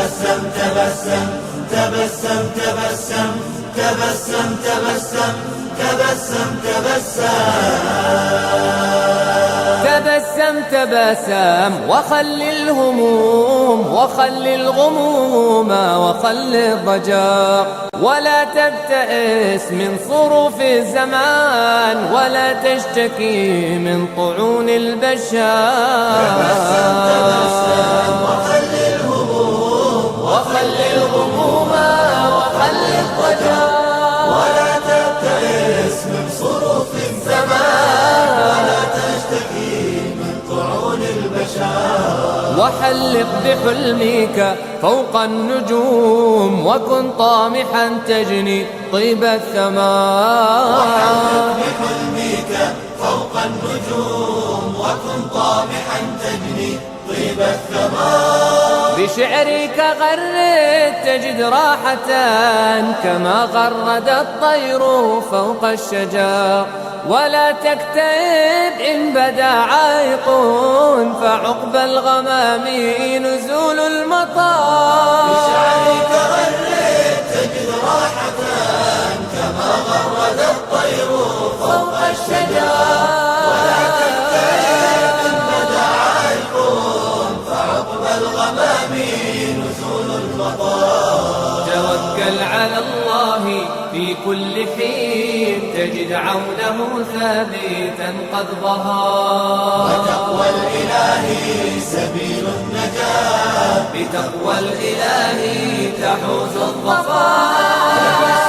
تبسم تبسم تبسم تبسم تبسم تبسم تبسم تبسم وخل الهموم وخل الغموم وخل الضجر، ولا تبتئس من صروف الزمان ولا تشتكي من طعون البشر. وخل الهموم وخل الغموم وخل الضجر، ولا تبتئس من صروف الزمان ولا تشتكي من طعون البشر. وحلق بحلمك فوق النجوم وكن طامحا تجني طيب الثمار. وحلق بحلمك فوق النجوم وكن طامحا تجني طيب الثمار. بشعرك غرد تجد راحة كما غرد الطير فوق الشجر، ولا تكتئب إن بدا عائق فعقب الغمام نزول المطر. بشعرك غرد تجد راحة كما غرد الطير فوق الشجر، ولا تكتئب إن بدا عائق فعقب الغمام نزول المطر. توكل على الله في كل حين تجد عونه ثابتا قد ظهر. وتقوى الإله سبيل النجاة، بتقوى الإله تحوز الظفر.